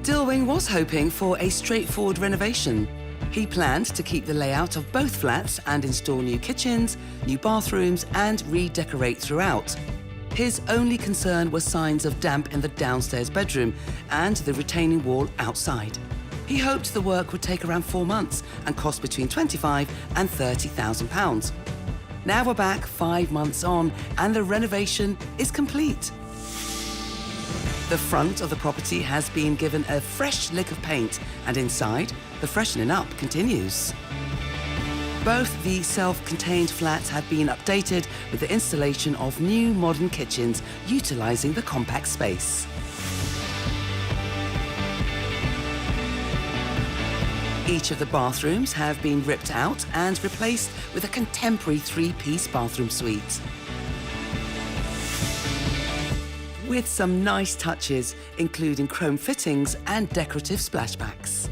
Dilwyn was hoping for a straightforward renovation. He planned to keep the layout of both flats and install new kitchens, new bathrooms and redecorate throughout. His only concern was signs of damp in the downstairs bedroom and the retaining wall outside. He hoped the work would take around 4 months and cost between £25,000 and £30,000. Now we're back 5 months on and the renovation is complete. The front of the property has been given a fresh lick of paint and inside, the freshening up continues. Both the self-contained flats have been updated with the installation of new modern kitchens utilising the compact space. Each of the bathrooms have been ripped out and replaced with a contemporary 3-piece bathroom suite. With some nice touches, including chrome fittings and decorative splashbacks.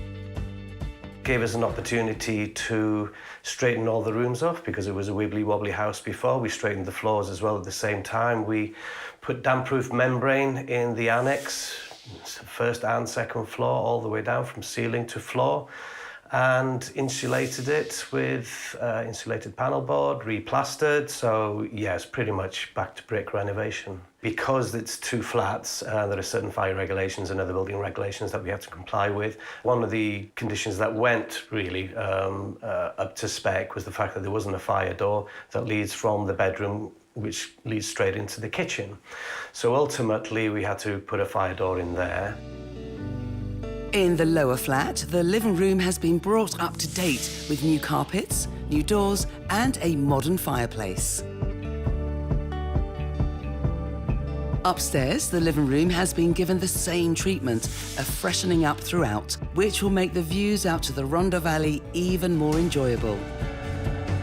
Gave us an opportunity to straighten all the rooms off because it was a wibbly-wobbly house before. We straightened the floors as well at the same time. We put damp-proof membrane in the annex, first and second floor, all the way down from ceiling to floor, and insulated it with insulated panel board, replastered. So yes, pretty much back to brick renovation. Because it's 2 flats, there are certain fire regulations and other building regulations that we have to comply with. One of the conditions that went really up to spec was the fact that there wasn't a fire door that leads from the bedroom which leads straight into the kitchen. So ultimately we had to put a fire door in there. In the lower flat, the living room has been brought up to date with new carpets, new doors and a modern fireplace. Upstairs, the living room has been given the same treatment, a freshening up throughout, which will make the views out to the Rhondda Valley even more enjoyable.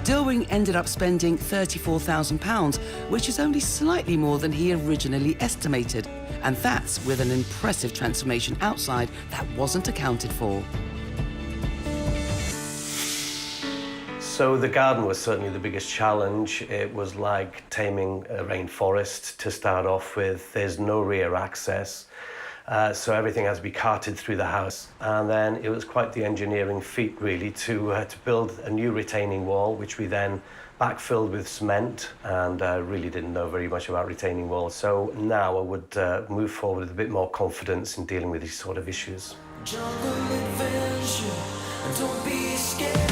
Dilwyn ended up spending £34,000, which is only slightly more than he originally estimated, and that's with an impressive transformation outside that wasn't accounted for. So the garden was certainly the biggest challenge. It was like taming a rainforest to start off with. There's no rear access, so everything has to be carted through the house. And then it was quite the engineering feat, really, to build a new retaining wall, which we then backfilled with cement, and really didn't know very much about retaining walls. So now I would move forward with a bit more confidence in dealing with these sort of issues. Jungle adventure, don't be scared.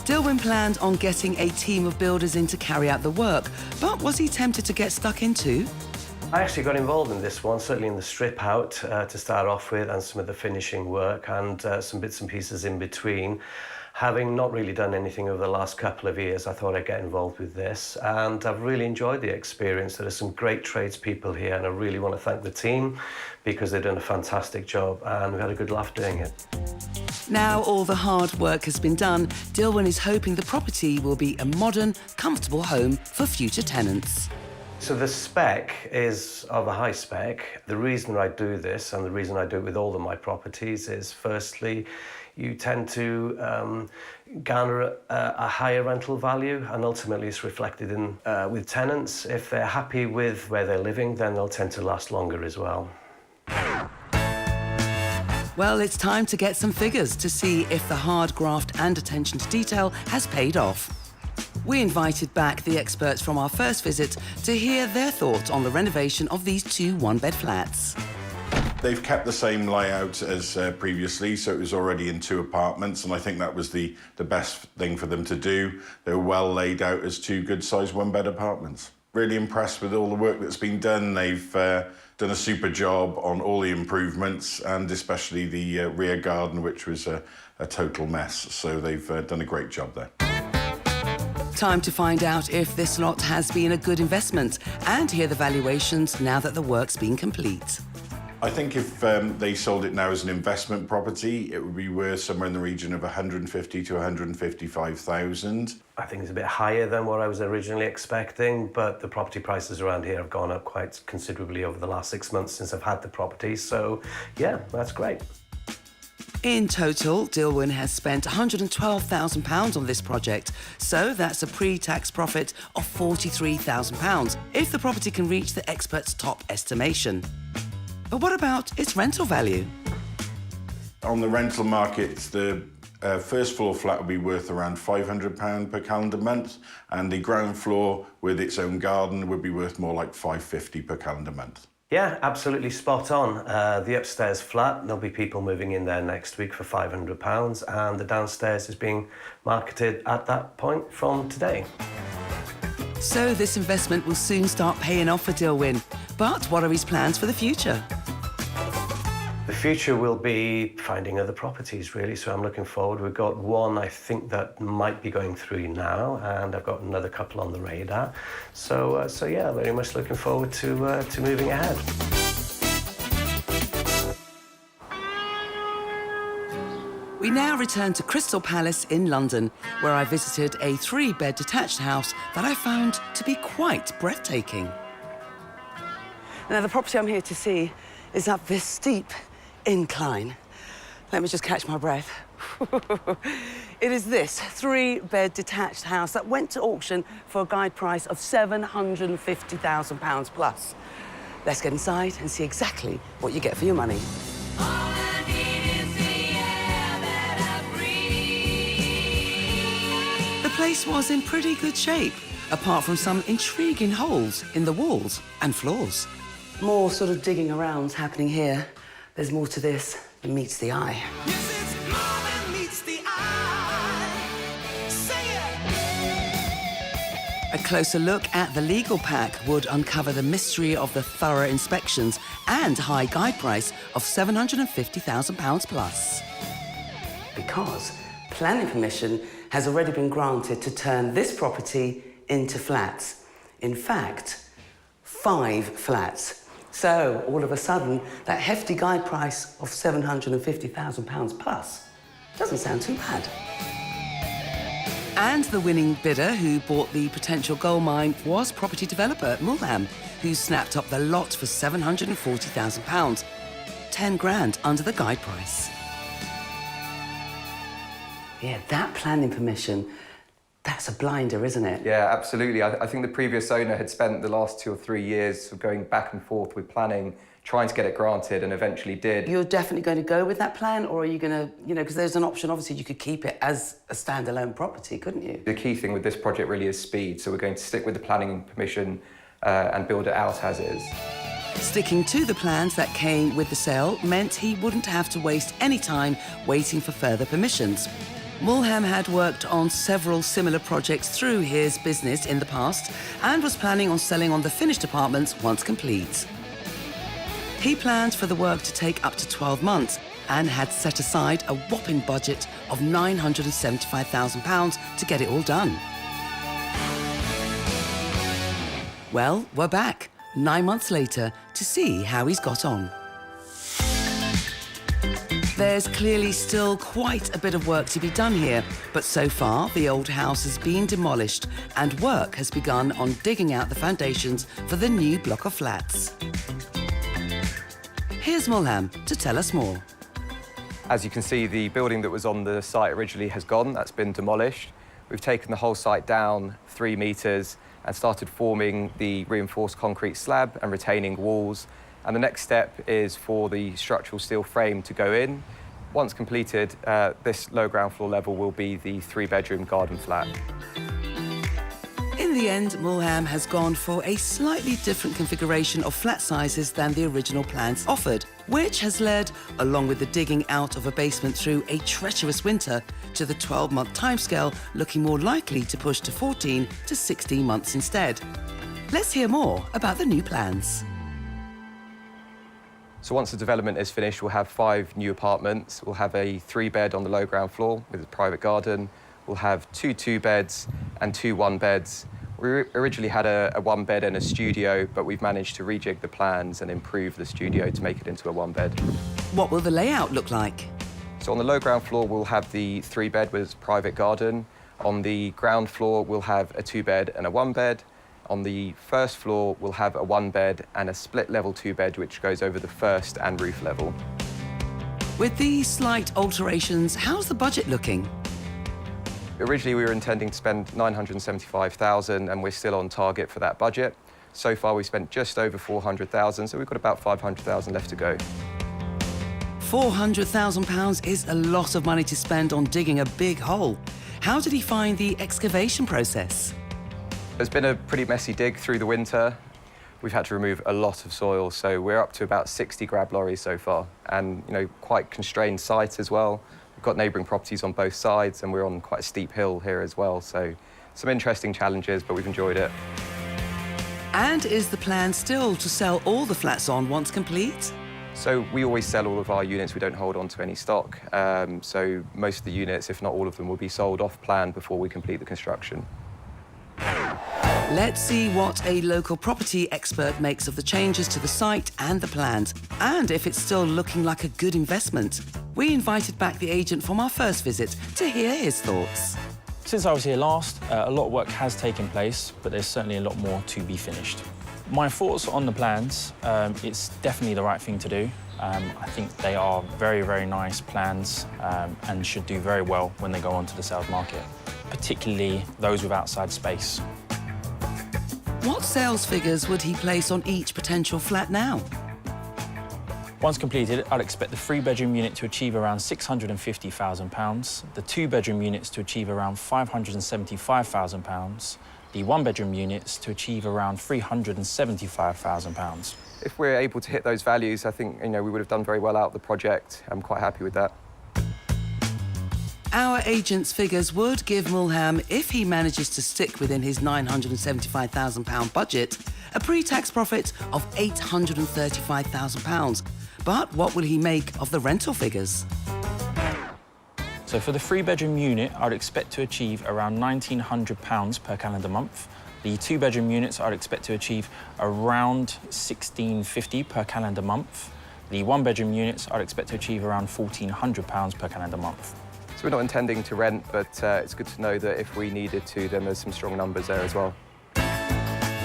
Dilwyn planned on getting a team of builders in to carry out the work, but was he tempted to get stuck in too? I actually got involved in this one, certainly in the strip out to start off with, and some of the finishing work and some bits and pieces in between. Having not really done anything over the last couple of years, I thought I'd get involved with this, and I've really enjoyed the experience. There are some great tradespeople here, and I really want to thank the team because they've done a fantastic job, and we had a good laugh doing it. Now all the hard work has been done, Dilwyn is hoping the property will be a modern, comfortable home for future tenants. So the spec is of a high spec. The reason I do this, and the reason I do it with all of my properties, is firstly, you tend to garner a higher rental value, and ultimately it's reflected in with tenants. If they're happy with where they're living, then they'll tend to last longer as well. Well, it's time to get some figures to see if the hard graft and attention to detail has paid off. We invited back the experts from our first visit to hear their thoughts on the renovation of these 2 one-bed flats. They've kept the same layout as previously, so it was already in 2 apartments, and I think that was the best thing for them to do. They were well laid out as 2 good-sized one-bed apartments. Really impressed with all the work that's been done. They've done a super job on all the improvements, and especially the rear garden, which was a total mess. So they've done a great job there. Time to find out if this lot has been a good investment and hear the valuations now that the work's been complete. I think if they sold it now as an investment property, it would be worth somewhere in the region of 150 to 155,000. I think it's a bit higher than what I was originally expecting, but the property prices around here have gone up quite considerably over the last 6 months since I've had the property. So yeah, that's great. In total, Dilwyn has spent £112,000 on this project, so that's a pre-tax profit of £43,000 if the property can reach the expert's top estimation. But what about its rental value? On the rental market, the first floor flat will be worth around £500 per calendar month, and the ground floor with its own garden would be worth more like £550 per calendar month. Yeah, absolutely spot on. The upstairs flat, there'll be people moving in there next week for £500, and the downstairs is being marketed at that point from today. So this investment will soon start paying off for Dilwyn. But what are his plans for the future? The future will be finding other properties, really, so I'm looking forward. We've got one, I think, that might be going through now, and I've got another couple on the radar. So yeah, very much looking forward to moving ahead. We now return to Crystal Palace in London, where I visited a 3-bed detached house that I found to be quite breathtaking. Now, the property I'm here to see is up this steep incline. Let me just catch my breath. It is this 3-bed detached house that went to auction for a guide price of £750,000 plus. Let's get inside and see exactly what you get for your money. The place was in pretty good shape, apart from some intriguing holes in the walls and floors. More sort of digging around happening here. There's more to this than meets the eye. Yes, it's more than meets the eye. Say it. A closer look at the legal pack would uncover the mystery of the thorough inspections and high guide price of £750,000 plus. Because planning permission has already been granted to turn this property into flats. In fact, 5 flats. So, all of a sudden, that hefty guide price of £750,000 plus doesn't sound too bad. And the winning bidder who bought the potential gold mine was property developer Mulham, who snapped up the lot for £740,000, 10 grand under the guide price. Yeah, that planning permission, that's a blinder, isn't it? Yeah, absolutely. I think the previous owner had spent the last 2 or 3 years going back and forth with planning, trying to get it granted, and eventually did. You're definitely going to go with that plan, or are you going to, because there's an option, obviously, you could keep it as a standalone property, couldn't you? The key thing with this project really is speed, so we're going to stick with the planning permission and build it out as is. Sticking to the plans that came with the sale meant he wouldn't have to waste any time waiting for further permissions. Mulham had worked on several similar projects through his business in the past and was planning on selling on the finished apartments once complete. He planned for the work to take up to 12 months and had set aside a whopping budget of £975,000 to get it all done. Well, we're back 9 months later to see how he's got on. There's clearly still quite a bit of work to be done here, but so far the old house has been demolished and work has begun on digging out the foundations for the new block of flats. Here's Mulham to tell us more. As you can see, the building that was on the site originally has gone. That's been demolished. We've taken the whole site down 3 metres and started forming the reinforced concrete slab and retaining walls. And the next step is for the structural steel frame to go in. Once completed, this low ground floor level will be the 3-bedroom garden flat. In the end, Mulham has gone for a slightly different configuration of flat sizes than the original plans offered, which has led, along with the digging out of a basement through a treacherous winter, to the 12-month timescale looking more likely to push to 14 to 16 months instead. Let's hear more about the new plans. So once the development is finished, we'll have 5 new apartments. We'll have a 3-bed on the low ground floor with a private garden. We'll have 2 2-beds and 2 1-beds. We originally had a 1-bed and a studio, but we've managed to rejig the plans and improve the studio to make it into a 1-bed. What will the layout look like? So on the low ground floor, we'll have the 3-bed with private garden. On the ground floor, we'll have a 2-bed and a 1-bed. On the first floor, we'll have a 1-bed and a split level 2-bed, which goes over the first and roof level. With these slight alterations, how's the budget looking? Originally, we were intending to spend £975,000, and we're still on target for that budget. So far, we've spent just over 400,000, so we've got about 500,000 left to go. £400,000 is a lot of money to spend on digging a big hole. How did he find the excavation process? It's been a pretty messy dig through the winter. We've had to remove a lot of soil, so we're up to about 60 grab lorries so far, and quite constrained site as well. We've got neighbouring properties on both sides, and we're on quite a steep hill here as well, so some interesting challenges, but we've enjoyed it. And is the plan still to sell all the flats on once complete? So we always sell all of our units. We don't hold on to any stock. So most of the units, if not all of them, will be sold off plan before we complete the construction. Let's see what a local property expert makes of the changes to the site and the plans, and if it's still looking like a good investment. We invited back the agent from our first visit to hear his thoughts. Since I was here last, a lot of work has taken place, but there's certainly a lot more to be finished. My thoughts on the plans, it's definitely the right thing to do. I think they are very, very nice plans and should do very well when they go onto the sales market, particularly those with outside space. What sales figures would he place on each potential flat now? Once completed, I'd expect the 3-bedroom unit to achieve around £650,000, the 2-bedroom units to achieve around £575,000, the 1-bedroom units to achieve around £375,000. If we're able to hit those values, I think we would have done very well out of the project. I'm quite happy with that. Our agent's figures would give Mulham, if he manages to stick within his £975,000 budget, a pre-tax profit of £835,000. But what will he make of the rental figures? So for the 3-bedroom unit, I'd expect to achieve around £1,900 per calendar month. The 2-bedroom units, I'd expect to achieve around £1,650 per calendar month. The 1-bedroom units, I'd expect to achieve around £1,400 per calendar month. So we're not intending to rent, but it's good to know that if we needed to, then there's some strong numbers there as well.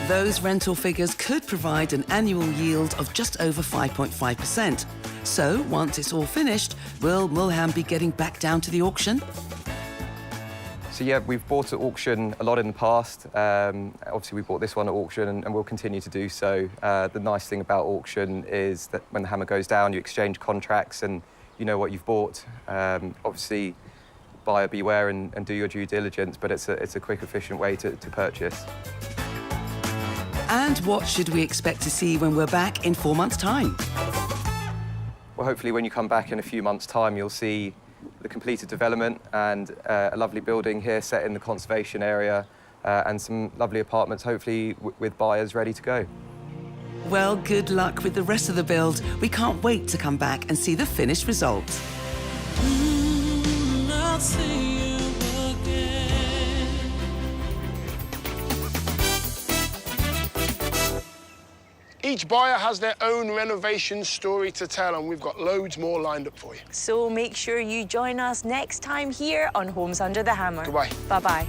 Those rental figures could provide an annual yield of just over 5.5%. So, once it's all finished, will Mulham be getting back down to the auction? So yeah, we've bought at auction a lot in the past. Obviously, we bought this one at auction and we'll continue to do so. The nice thing about auction is that when the hammer goes down, you exchange contracts and you know what you've bought. Obviously, buyer beware and do your due diligence, but it's a quick, efficient way to purchase. And what should we expect to see when we're back in 4 months' time? Well, hopefully when you come back in a few months' time, you'll see the completed development and a lovely building here set in the conservation area and some lovely apartments, hopefully with buyers ready to go. Well, good luck with the rest of the build. We can't wait to come back and see the finished result. I'll see you again. Each buyer has their own renovation story to tell, and we've got loads more lined up for you. So make sure you join us next time here on Homes Under the Hammer. Goodbye. Bye-bye.